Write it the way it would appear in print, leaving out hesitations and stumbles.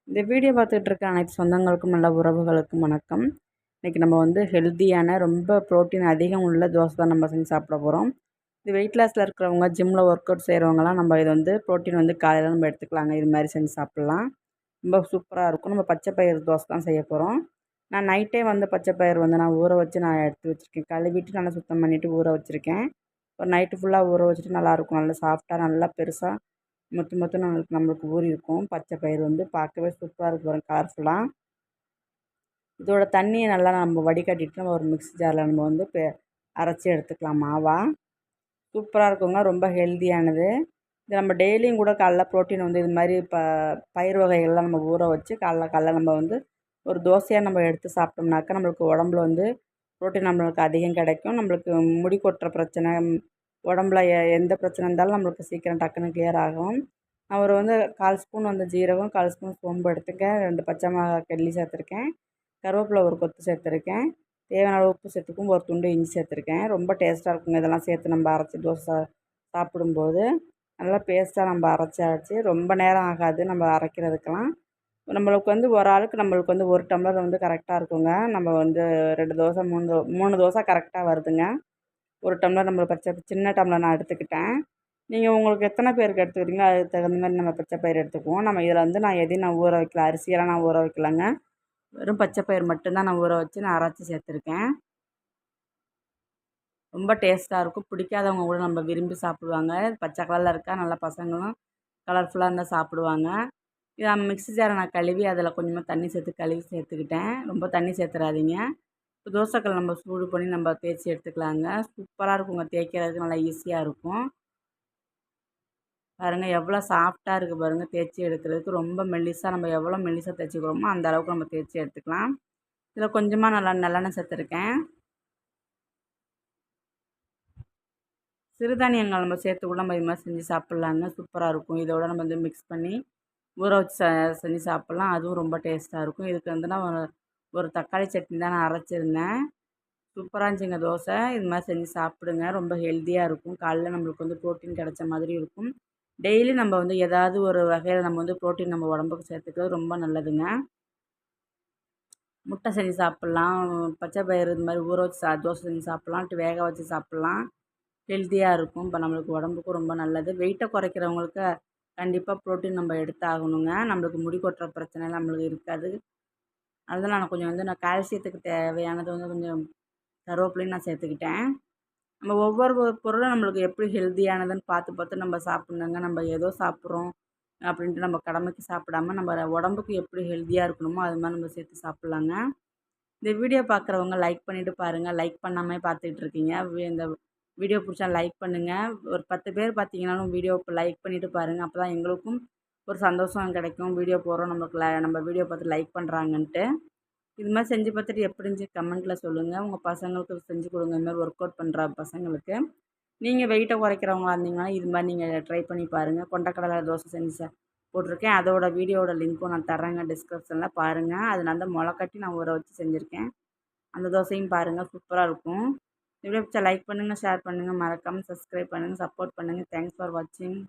இந்த வீடியோ பார்த்துட்டு இருக்க அனைத்து சொந்தங்களுக்கும் நல்ல உறவுகளுக்கும் வணக்கம். இன்றைக்கி நம்ம வந்து ஹெல்த்தியான ரொம்ப ப்ரோட்டீன் அதிகம் உள்ள தோசை தான் நம்ம செஞ்சு சாப்பிட போகிறோம். இது வெயிட் லாஸில் இருக்கிறவங்க, ஜிம்மில் ஒர்க் அவுட் செய்கிறவங்கலாம் நம்ம இது வந்து ப்ரோட்டீன் வந்து காலையில் நம்ம எடுத்துக்கலாங்க. இது மாதிரி செஞ்சு சாப்பிட்லாம். ரொம்ப சூப்பராக இருக்கும். நம்ம பச்சை பயிறு தோசை தான் செய்ய போகிறோம். நான் நைட்டே வந்து பச்சை பயிறு வந்து நான் ஊற வச்சு நான் எடுத்து வச்சுருக்கேன். கழுவிட்டு நல்லா சுத்தம் பண்ணிவிட்டு ஊற வச்சுருக்கேன். ஒரு நைட்டு ஃபுல்லாக ஊற வச்சுட்டு நல்லாயிருக்கும். நல்லா சாஃப்டாக நல்லா பெருசாக மொத்து மொத்தம் நம்மளுக்கு ஊறி இருக்கும். பச்சை பயிறு வந்து பார்க்கவே சூப்பராக இருக்கும் பாருங்க, கலர்ஃபுல்லாக. இதோட தண்ணியை நல்லா நம்ம வடிகட்டிட்டு நம்ம ஒரு மிக்ஸி ஜாரில் நம்ம வந்து அரைச்சி எடுத்துக்கலாம் மாவா. சூப்பராக இருக்குங்க. ரொம்ப ஹெல்த்தியானது. இது நம்ம டெய்லியும் கூட காலைல ப்ரோட்டீன் வந்து இது மாதிரி பயிர் வகைகள்லாம் நம்ம ஊற வச்சு காலைல நம்ம வந்து ஒரு தோசையாக நம்ம எடுத்து சாப்பிட்டோம்னாக்கா நம்மளுக்கு உடம்புல வந்து ப்ரோட்டீன் நம்மளுக்கு அதிகம் கிடைக்கும். நம்மளுக்கு முடி கொட்டுற பிரச்சனை, உடம்புல எந்த பிரச்சனை இருந்தாலும் நம்மளுக்கு சீக்கிரம் டக்குன்னு கிளியர் ஆகும். நான் வந்து 1/4 ஸ்பூன் வந்து ஜீரகம், 1/4 ஸ்பூன் சோம்பு எடுத்துருக்கேன். 2 பச்சை மிளகாய் கிள்ளி சேர்த்துருக்கேன். கருவேப்பிலை ஒரு கொத்து சேர்த்துருக்கேன். தேவையான அளவு உப்பு சேர்த்துக்கும், ஒரு துண்டு இஞ்சி சேர்த்துருக்கேன். ரொம்ப டேஸ்ட்டாக இருக்குங்க இதெல்லாம் சேர்த்து நம்ம அரைச்சி தோசை சாப்பிடும்போது. நல்லா பேஸ்ட்டாக நம்ம அரைச்சாச்சு. ரொம்ப நேரம் ஆகாது நம்ம அரைக்கிறதுக்கெல்லாம். நம்மளுக்கு வந்து ஒரு ஆளுக்கு நம்மளுக்கு வந்து 1 டம்ளர் வந்து கரெக்டாக இருக்குங்க. நம்ம வந்து 2 தோசை 3 தோசை கரெக்டாக வருதுங்க. 1 டம்ளர் நம்ம சின்ன டம்ளர் நான் எடுத்துக்கிட்டேன். நீங்கள் உங்களுக்கு எத்தனை பேருக்கு எடுத்துக்கிறீங்களோ அதுக்கு தகுந்த மாதிரி நம்ம பச்சை பயிறு எடுத்துக்குவோம். நம்ம இதில் வந்து நான் எதையும் நான் ஊற வைக்கல, அரிசியெல்லாம் நான் ஊற வைக்கலங்க. வெறும் பச்சை பயிறு மட்டும்தான் நான் ஊற வச்சு நான் அரைச்சி சேர்த்துருக்கேன். ரொம்ப டேஸ்ட்டாக இருக்கும். பிடிக்காதவங்க கூட நம்ம விரும்பி சாப்பிடுவாங்க. பச்சை கலரில் இருக்கா, நல்லா பசங்களும் கலர்ஃபுல்லாக இருந்தால் சாப்பிடுவாங்க. இதை மிக்ஸி ஜாரை நான் கழுவி அதில் கொஞ்சமாக தண்ணி சேர்த்து கழுவி சேர்த்துக்கிட்டேன். ரொம்ப தண்ணி சேர்த்துறாதீங்க. தோசைக்கல் நம்ம சூடு பண்ணி நம்ம தேய்ச்சி எடுத்துக்கலாங்க. சூப்பராக இருக்குங்க. தேய்க்கிறதுக்கு நல்லா ஈஸியாக இருக்கும். பாருங்கள் எவ்வளோ சாஃப்டாக இருக்குது பாருங்கள். தேய்ச்சி எடுக்கிறதுக்கு ரொம்ப மெல்லிசாக, நம்ம எவ்வளோ மெல்லிசாக தேய்ச்சிக்கிறோமோ அந்த அளவுக்கு நம்ம தேய்ச்சி எடுத்துக்கலாம். இதில் கொஞ்சமாக நல்லெண்ணெய் சேர்த்துருக்கேன். சிறுதானியங்கள் நம்ம சேர்த்து கூட நம்ம இது மாதிரி செஞ்சு சாப்பிட்லாங்க. சூப்பராக இருக்கும். இதோட நம்ம வந்து மிக்ஸ் பண்ணி ஊற வச்சு செஞ்சு சாப்பிட்லாம். அதுவும் ரொம்ப டேஸ்ட்டாக இருக்கும். இதுக்கு வந்து நான் ஒரு தக்காளி சட்னி தான் நான் அரைச்சிருந்தேன். சூப்பராக இருந்துச்சுங்க தோசை. இது மாதிரி செஞ்சு சாப்பிடுங்க. ரொம்ப ஹெல்த்தியாக இருக்கும். காலைல நம்மளுக்கு வந்து ப்ரோட்டீன் கிடைச்ச மாதிரி இருக்கும். டெய்லி நம்ம வந்து ஏதாவது ஒரு வகையில் நம்ம வந்து ப்ரோட்டீன் நம்ம உடம்புக்கு சேர்த்துக்கிறது ரொம்ப நல்லதுங்க. முட்டை செஞ்சு சாப்பிட்லாம். பச்சை பயிறு இது மாதிரி ஊற வச்சு தோசை செஞ்சு சாப்பிட்லாம். வேக வச்சு சாப்பிட்லாம். ஹெல்த்தியாக இருக்கும். இப்போ நம்மளுக்கு உடம்புக்கும் ரொம்ப நல்லது. வெயிட்டை குறைக்கிறவங்களுக்கு கண்டிப்பாக ப்ரோட்டீன் நம்ம எடுத்தாகணுங்க. நம்மளுக்கு முடி கொட்டுற பிரச்சனைலாம் நம்மளுக்கு இருக்காது. அதனால் நான் கால்சியத்துக்கு தேவையானது வந்து கொஞ்சம் கருவேப்பிலையும் நான் சேர்த்துக்கிட்டேன். நம்ம ஒவ்வொரு பொருளும் நம்மளுக்கு எப்படி ஹெல்த்தியானதுன்னு பார்த்து பார்த்து நம்ம சாப்பிட்ணுங்க. நம்ம ஏதோ சாப்பிட்றோம் அப்படின்ட்டு நம்ம கடமைக்கு சாப்பிடாம நம்ம உடம்புக்கு எப்படி ஹெல்த்தியாக இருக்கணுமோ அது மாதிரி நம்ம சேர்த்து சாப்பிட்லாங்க. இந்த வீடியோ பார்க்குறவங்க லைக் பண்ணிவிட்டு பாருங்கள். லைக் பண்ணாமே பார்த்துட்டு இருக்கீங்க. இந்த வீடியோ பிடிச்சா லைக் பண்ணுங்கள். ஒரு 10 பேர் பார்த்தீங்கன்னாலும் வீடியோ லைக் பண்ணிவிட்டு பாருங்கள். அப்போ தான் எங்களுக்கும் ஒரு சந்தோஷம் கிடைக்கும். வீடியோ போடுறோம், நமக்கு நம்ம வீடியோ பார்த்து லைக் பண்ணுறாங்கன்ட்டு. இது மாதிரி செஞ்சு பார்த்துட்டு எப்படி இருந்துச்சு கமெண்ட்டில் சொல்லுங்கள். உங்கள் பசங்களுக்கு செஞ்சு கொடுங்க. இது மாதிரி ஒர்க் அவுட் பண்ணுற பசங்களுக்கு. நீங்கள் வெயிட்டை குறைக்கிறவங்களா இருந்தீங்கன்னா இது மாதிரி நீங்கள் ட்ரை பண்ணி பாருங்கள். கொண்டக்கடலை தோசை செஞ்சு போட்டிருக்கேன். அதோட வீடியோவோட லிங்க்கும் நான் தர்றேங்க டிஸ்கிரிப்ஷனில் பாருங்கள். அது நான் வந்து முளைக்கட்டி நான் ஊற வச்சு செஞ்சுருக்கேன். அந்த தோசையும் பாருங்கள், சூப்பராக இருக்கும். வீடியோ பிடிச்சா லைக் பண்ணுங்கள், ஷேர் பண்ணுங்கள், மறக்காமல் சப்ஸ்கிரைப் பண்ணுங்கள், சப்போர்ட் பண்ணுங்கள். தேங்க்ஸ் ஃபார் வாட்சிங்.